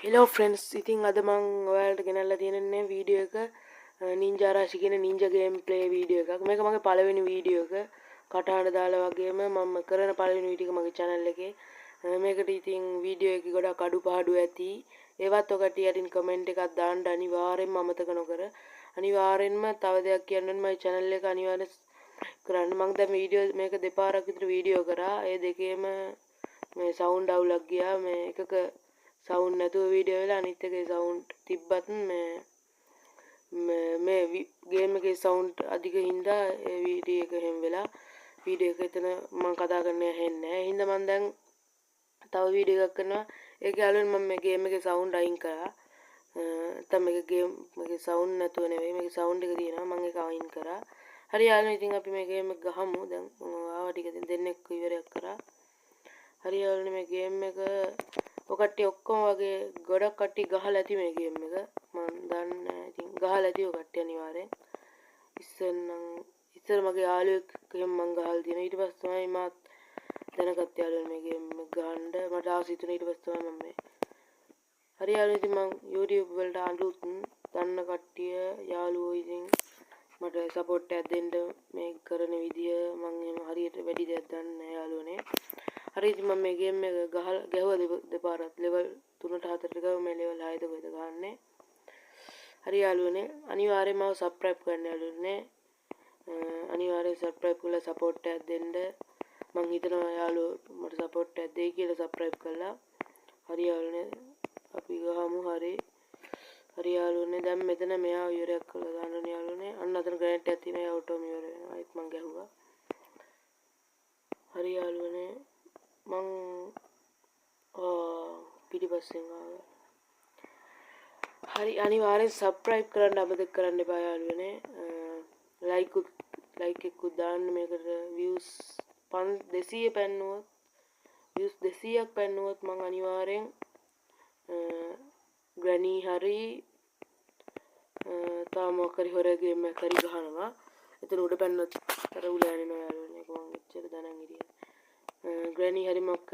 Hello friends ඉතින් අද මං ඔයාලට ගෙනල්ලා තියෙන්නේ වීඩියෝ එක නින්ජා රාශි කියන නින්ජා ගේම් ප්ලේ වීඩියෝ එකක්. මේක මගේ පළවෙනි වීඩියෝ එක. කටහඬ දාලා වගේම මම කරන පළවෙනි වීඩියෝ එක මගේ channel එකේ. මේකට ඉතින් වීඩියෝ එකේ ගොඩක් අඩුපාඩු ඇති. ඒවත් ඔකට යටින් කමෙන්ට් එකක් දාන්න අනිවාර්යෙන්ම අමතක නොකර. අනිවාර්යෙන්ම තව දෙයක් කියන්න ඕනේ මගේ channel එක අනිවාර්යෙන් කරන්න. මං දැන් වීඩියෝ මේක දෙපාරක් විතර වීඩියෝ කරා. ඒ දෙකේම මේ සවුන්ඩ් අවුලක් ගියා. මේ එකක සවුන්ඩ් නැතුව වීඩියෝ වෙලා අනිත් එකේ සවුන්ඩ් තිබ්බත් මේ ගේම් එකේ සවුන්ඩ් අධික හින්දා ඒ වීඩියෝ එක හැම වෙලා වීඩියෝ එක එතන මම කතා කරන්නේ ඇහෙන්නේ නැහැ. ඒ හින්දා මම දැන් තව වීඩියෝ එකක් කරනවා. ඒකේ අලුත් මම මේ ගේම් එකේ සවුන්ඩ් අයින් කරා. නැත්නම් මේක ගේම් එකේ සවුන්ඩ් නැතුව නෙවෙයි මේකේ සවුන්ඩ් එක තියෙනවා. මම ඒක අයින් කරා. හරි යාළුවනේ ඉතින් අපි මේ ගේම් එක ගහමු. දැන් ආවා ටික දෙන්නෙක් ඉවරයක් කරා. හරි යාළුවනේ මේ ගේම් එක ඔය කට්ටිය ඔක්කොම වගේ ගොඩක් කට්ටිය ගහලා ඇති මේ ගේම් එක මම දන්නේ නැහැ ඉතින් ගහලා ඇති ඔය කට්ටිය අනිවාර්යෙන් ඉස්සර මගේ යාළුවෙක් එහෙම මං ගහලා තියෙනවා ඊට පස්සේ තමයි මාත් දැනගත්ත යාළුවෝ මේ ගේම් එක ගහන්න මට ආස හිතුණා ඊට පස්සේ තමයි මම මේ හරි යාළුවෝ ඉතින් මං YouTube වලට අලුත් දන්න කට්ටිය යාළුවෝ ඉතින් මට සපෝට් එකක් දෙන්න මේ කරන විදිය මං එහෙම හරියට වැඩි දෙයක් දන්නේ නැහැ යාළුවනේ හරි ඉතින් මම මේ ගේම් එක ගැහුවා දෙපාරක් ලෙවල් 3ට 4ට ගාව මේ ලෙවල් 6ද කොහෙද ගහන්නේ හරි යාළුවනේ අනිවාර්යෙන්ම මාව සබ්ස්ක්‍රයිබ් කරන්න යාළුවනේ අනිවාර්යෙන් සබ්ස්ක්‍රයිබ් කරලා සපෝට් එකක් දෙන්න මං හිතනවා යාළුවෝ මට සපෝට් එකක් දෙයි කියලා සබ්ස්ක්‍රයිබ් කළා හරි යාළුවනේ අපි ගහමු හරි යාළුවනේ දැන් මෙතන මෙයා ඉවරයක් කළා දාන්න යාළුවනේ අන්න අතන ග්‍රැනේඩ් එකක් තියෙනවා ඒ ඔටෝම ඉවර වෙනවා ඒත් මං ගැහුවා හරි යාළුවනේ මං පිටිපස්සෙන් ආවා හරි අනිවාර්යෙන් සබ්ස්ක්‍රයිබ් කරන්න අමතක කරන්න එපා යාළුවනේ ලයික් එකකුත් දාන්න මේකට views 200 පැන්නුවොත් views 200ක් පැන්නුවොත් මං අනිවාර්යෙන් ග්‍රැනි හරි තාම මොකරි හොර ගේම් එකක් හරි ගහනවා එතන උඩ පැන්නොත් අර උල යනවා යාළුවනේ ඒක මං එච්චර දැනන් හිටියේ ග්‍රැනි හරි මොක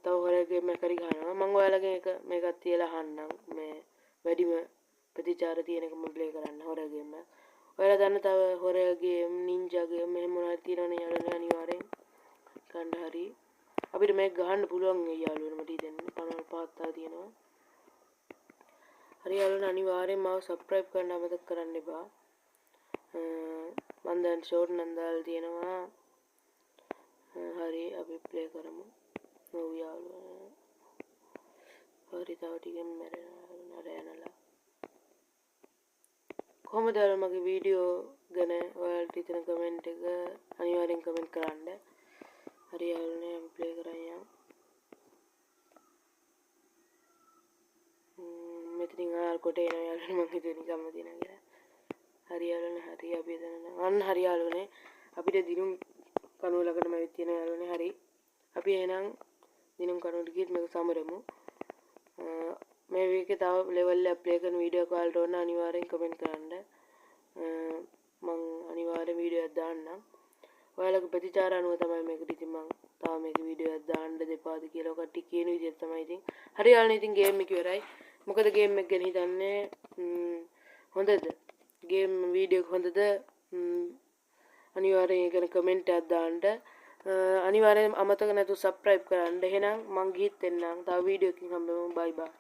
තව හොර ගේම් එකක් හරි ගහනවා මං ඔයාලගෙන් මේකත් තියලා අහන්නම් මේ වැඩිම ප්‍රතිචාර තියෙන එක මම ප්ලේ කරන්න හොර ගේම් එක ඔයාලා දන්න තව හොර ගේම් නින්ජා ගේම් මෙහෙම මොනවද තියෙනවනේ යාළුවනේ අනිවාර්යෙන් ගන්න හරි අපිට මේක ගහන්න පුළුවන් ඒ යාළුවනේ මට හිතෙන්නේ පනවල් පහක් තා තියෙනවා හරි යාළුවනේ අනිවාර්යෙන් මාව සබ්ස්ක්‍රයිබ් කරන්න අමතක කරන්න එපා මම දැන් ෂෝට් නම් දාලා තියෙනවා හරි අපි ප්ලේ කරමු ඔව් යාළුවනේ හරි තව ටිකෙන් මැරෙනවා නරයනලා කොහොමද මගේ වීඩියෝ ගැන ඔයාලට හිතෙන කමෙන්ට් එක අනිවාර්යෙන් කමෙන්ට් කරන්න හරි යාළුවනේ අපි ප්ලේ කරන් යමු මෙතනින් ආර කොට එනවා යාළුවනේ මං හිතුවේ නිකම්ම තියෙනවා කියලා හරි යාළුවනේ හරි අපි එතන අන්න හරි යාළුවනේ අපිට දිනුම් කණුව ළඟටම ඇවිත් තියෙනවා යාළුවනේ හරි අපි එහෙනම් දිනුම් කණුවට ගිහින් මේක සමරමු මේ වීකේ තව ලෙවල් එක ප්ලේ කරන වීඩියෝ එක ඔයාලට ඕන අනිවාර්යෙන් කමෙන්ට් කරන්න මං අනිවාර්යෙන් වීඩියෝ එකක් දාන්නම් ඔයාලගේ ප්‍රතිචාර අනුව තමයි මේකට ඉතින් මං තාම මේක වීඩියෝ එකක් දාන්න දෙපාද කියලා කට්ටිය කියන විදිහට තමයි ඉතින් හරි යාළුවනේ ඉතින් ගේම් එක ඉවරයි මොකද ගේම් එක ගැන හිතන්නේ හොඳද ගේම් වීඩියෝ එක හොඳද අනිවාර්යෙන් ඒක ගැන කමෙන්ට් එකක් දාන්න අනිවාර්යෙන් අමතක නැතුව සබ්ස්ක්‍රයිබ් කරන්න එහෙනම් මං ගිහිත් එන්නම් තව වීඩියෝ එකකින් හම්බෙමු බයි බයි